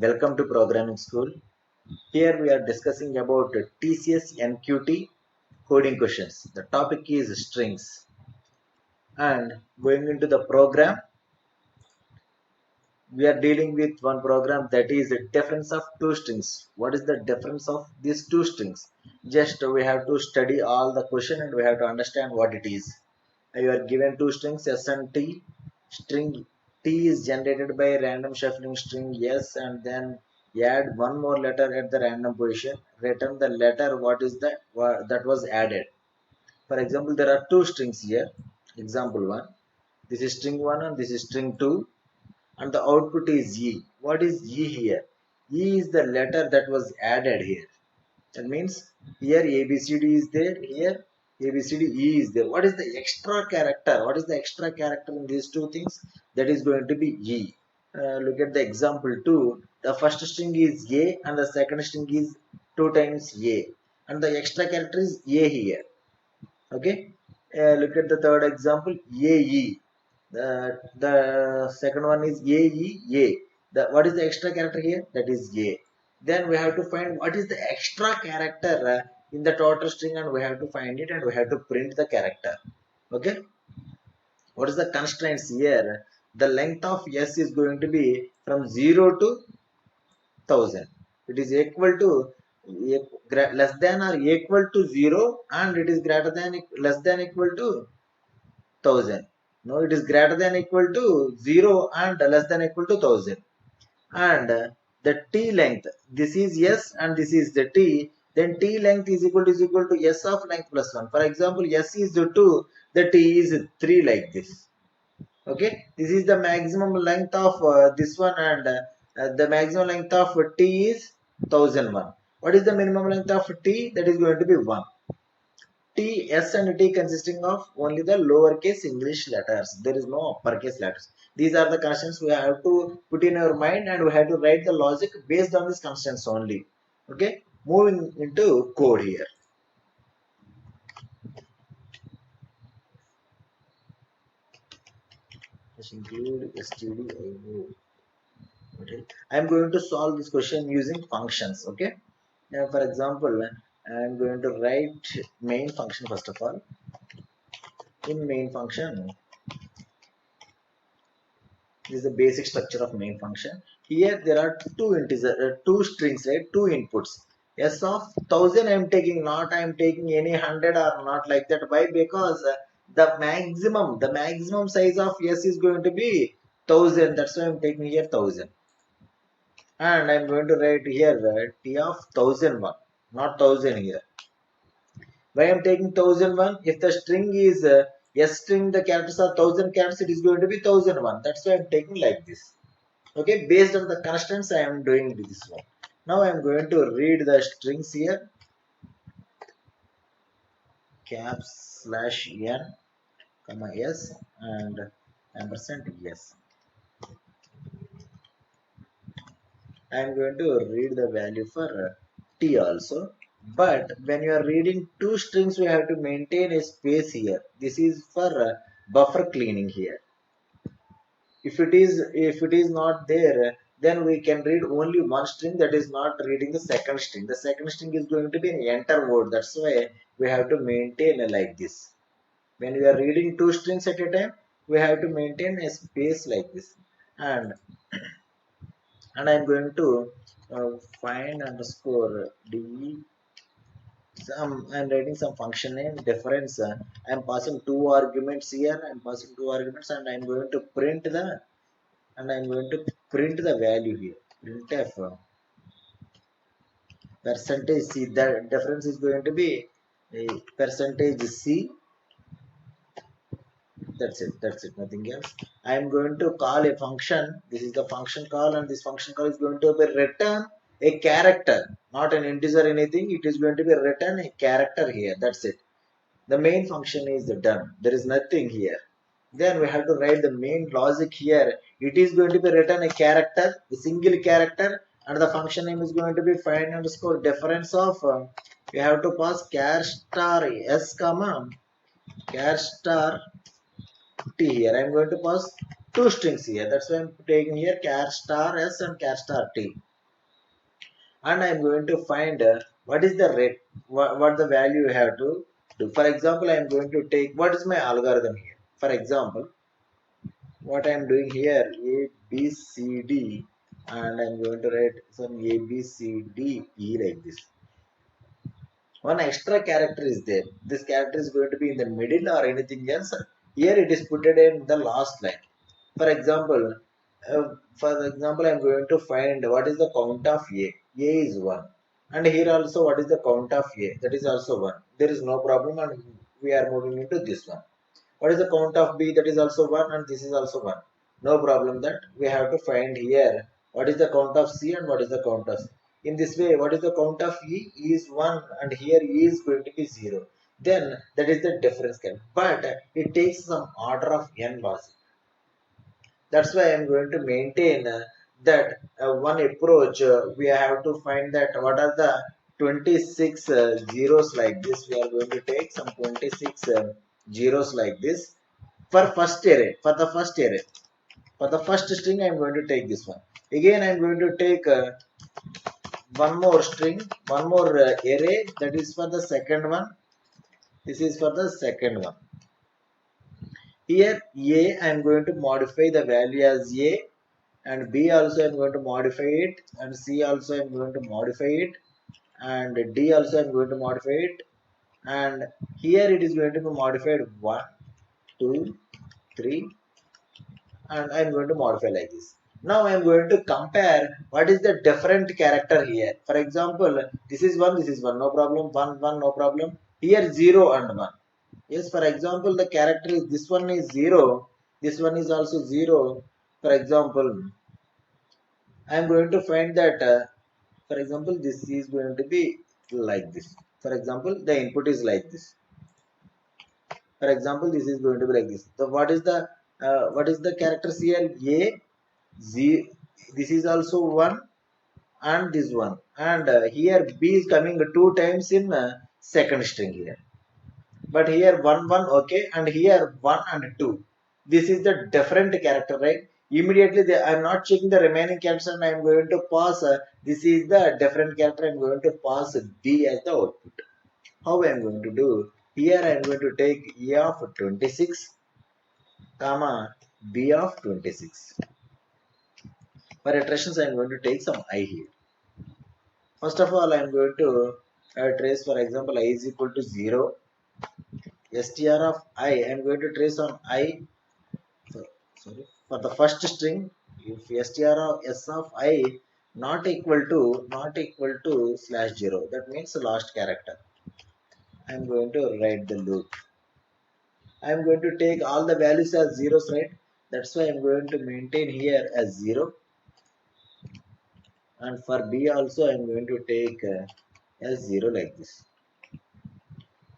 Welcome to Programming School. Here we are discussing about TCS NQT Coding Questions. The topic is strings. And going into the program, we are dealing with one program that is the difference of two strings. What is the difference of these two strings? Just we have to study all the question and we have to understand what it is. You are given two strings S and T. String T is generated by random shuffling string S, and then add one more letter at the random position. Return the letter that was added. For example, there are two strings here. Example 1. This is string 1 and this is string 2, and the output is E. What is E here? E is the letter that was added here. That means here ABCD is there, here ABCDE is there. What is the extra character? What is the extra character in these two things? That is going to be E. Look at the example 2. The first string is A and the second string is 2 times A. And the extra character is A here. Okay. Look at the third example, AE. The second one is AE. What is the extra character here? That is A. Then we have to find what is the extra character in the total string, and we have to find it and we have to print the character. Okay. What is the constraints here? The length of S is going to be from 0 to 1000. It is equal to less than or equal to 0, and it is greater than less than equal to 1000. No, it is greater than equal to 0 and less than equal to 1000. And the T length, this is S and this is the T, then T length is equal to S of length plus 1. For example, S is 2, the T is 3, like this. Okay, this is the maximum length of this one, and the maximum length of T is 1001. What is the minimum length of T? That is going to be 1. T, S and T consisting of only the lowercase English letters. There is no uppercase letters. These are the constants we have to put in our mind, and we have to write the logic based on these constants only. Okay, moving into code here. Just include stdio. Okay, I am going to solve this question using functions. Okay, now for example, I am going to write main function first of all. In main function, this is the basic structure of main function. Here there are two strings, right? Two inputs. S of 1000 I am taking, not I am taking any 100 or not like that. Why? Because the maximum size of S is going to be 1000. That's why I am taking here 1000. And I am going to write here T of 1001, not 1000 here. Why I am taking 1001? If the string is S string, the characters are 1000 characters, it is going to be 1001. That's why I am taking like this. Okay, based on the constants I am doing this one. Now I am going to read the strings here. Caps slash n comma s and ampersand yes. I am going to read the value for t also. But when you are reading two strings, we have to maintain a space here. This is for buffer cleaning here. If it is not there, then we can read only one string, that is not reading the second string. The second string is going to be an enter word. That's why we have to maintain like this. When we are reading two strings at a time, we have to maintain a space like this. And I'm going to find underscore d. I'm writing some function name difference. I'm passing two arguments here. I'm passing two arguments, and I'm going to print the value here. Printf percentage C. The difference is going to be a percentage C. That's it, nothing else. I am going to call a function. This is the function call, and this function call is going to be return a character, not an integer anything. It is going to be return a character here. That's it. The main function is done. There is nothing here. Then we have to write the main logic here. It is going to be written a character, a single character, and the function name is going to be find underscore difference of. You have to pass char star s comma char star t here. I am going to pass two strings here. That's why I am taking here char star s and char star t. and I'm going to find what is the rate, what the value you have to do. For example, I'm going to take what is my algorithm here. For example, what I'm doing here, A B C D, and I'm going to write some A B C D E like this. One extra character is there. This character is going to be in the middle or anything else. Here it is put it in the last line. For example, I'm going to find what is the count of A. A is 1. And here also what is the count of A. That is also 1. There is no problem and we are moving into this one. What is the count of B? That is also 1 and this is also 1. No problem that we have to find here what is the count of C and what is the count of C. In this way, what is the count of E? E is 1 and here E is going to be 0. Then that is the difference. But it takes some order of n logic. That's why I'm going to maintain that one approach. We have to find that what are the 26 zeros like this. We are going to take some 26 zeros like this for first array. For the first array, for the first string, I'm going to take this one. Again, I'm going to take one more string, one more array. That is for the second one. This is for the second one. Here, A, I'm going to modify the value as A, and B also I'm going to modify it, and C also I'm going to modify it, and D also I'm going to modify it, and here it is going to be modified 1, 2, 3, and I'm going to modify like this. Now I'm going to compare what is the different character here. For example, this is 1, this is 1, no problem, 1, 1, no problem. Here 0 and 1. Yes, for example, the character is this one is 0, this one is also 0. For example, I am going to find that, for example, this is going to be like this. For example, the input is like this. For example, this is going to be like this. So, what is the characters here? A, Z. This is also one, and this one, and here B is coming two times in second string here. But here 1 1 okay, and here 1 and 2. This is the different character, right? Immediately I am not checking the remaining characters and I am going to pass this is the different character. I am going to pass B as the output. How I am going to do? Here I am going to take A of 26 comma B of 26. For iterations I am going to take some I here. First of all I am going to trace, for example, I is equal to 0. str of I am going to trace on I. Sorry, for the first string, if str of s of I not equal to /0, that means the last character. I am going to write the loop. I am going to take all the values as zeros, right? That's why I am going to maintain here as 0, and for B also I am going to take as 0 like this.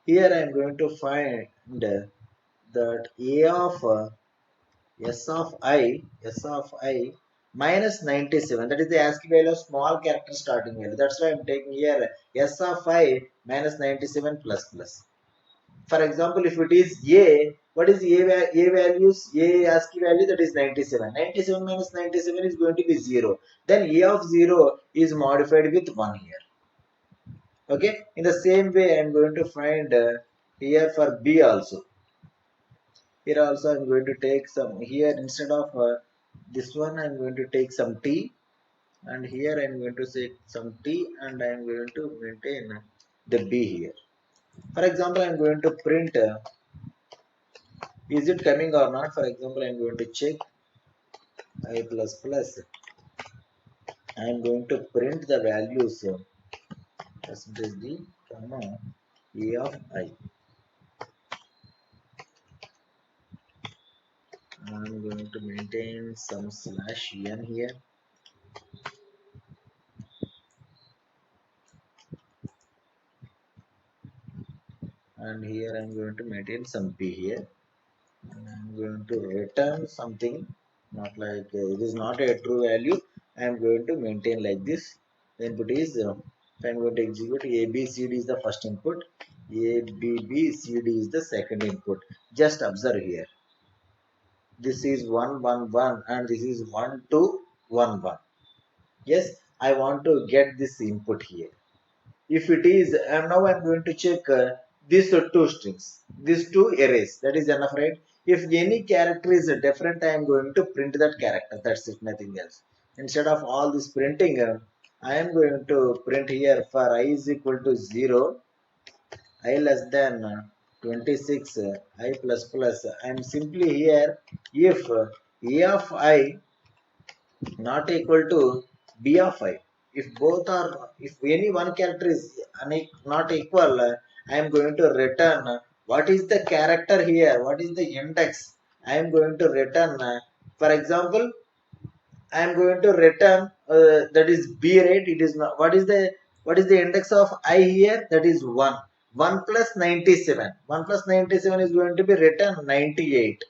Here I am going to find that A of S of I minus 97. That is the ASCII value of small character starting value. That's why I'm taking here S of I minus 97 plus plus. For example, if it is A, what is A values? A ASCII value, that is 97. 97 minus 97 is going to be 0. Then A of 0 is modified with 1 here. Okay. In the same way, I'm going to find here for B also. Here also I'm going to take some, here instead of this one I'm going to take some T, and here I'm going to say some T, and I'm going to maintain the B here. For example, I'm going to print is it coming or not. For example, I'm going to check I plus plus. I'm going to print the values percentage D comma A of I. I'm going to maintain some slash n here, and here I'm going to maintain some P here. I'm going to return something, not like it is not a true value. I am going to maintain like this. The input is if I am going to execute, A B C D is the first input, A B C D is the second input. Just observe here. This is 1 1 1 and this is 1 2 1 1. Yes, I want to get this input here. If it is, now I'm going to check these two strings, these two arrays. That is enough, right? If any character is different, I am going to print that character. That's it, nothing else. Instead of all this printing, I am going to print here for I is equal to 0, I less than 26, I plus plus. I am simply here if a of I not equal to b of I. If both are, if any one character is not equal, I am going to return what is the character here, what is the index. I am going to return, for example, I am going to return that is b, right? It is not, what is the index of I here? That is 1. 1 plus 97. 1 plus 97 is going to be returned 98.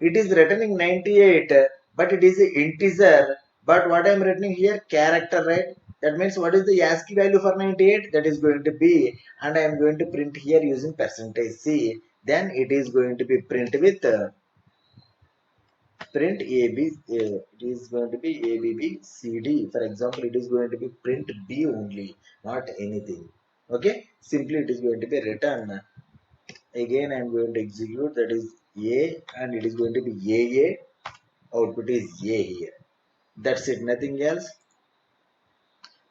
It is returning 98, but it is an integer. But what I am writing here, character, right? That means what is the ASCII value for 98? That is going to be, and I am going to print here using percentage %C. Then it is going to be print with print AB. It is going to be ABBCD. For example, it is going to be print B only, not anything. Okay, simply it is going to be written. Again, I am going to execute, that is A, and it is going to be AA. Output is A here. That's it, nothing else.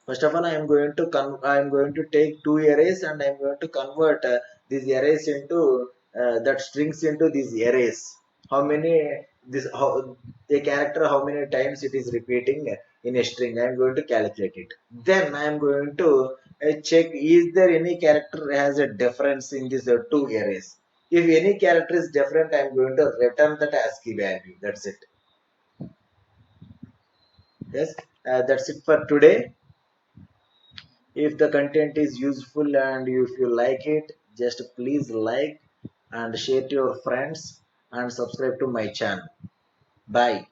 First of all, I am going to take two arrays, and I am going to convert these arrays into that strings into these arrays. How many, this how a character, how many times it is repeating in a string, I am going to calculate it. Then I am going to check, is there any character has a difference in these two arrays. If any character is different, I am going to return that ASCII value. That's it. Yes, that's it for today. If the content is useful and if you like it, just please like and share to your friends and subscribe to my channel. Bye.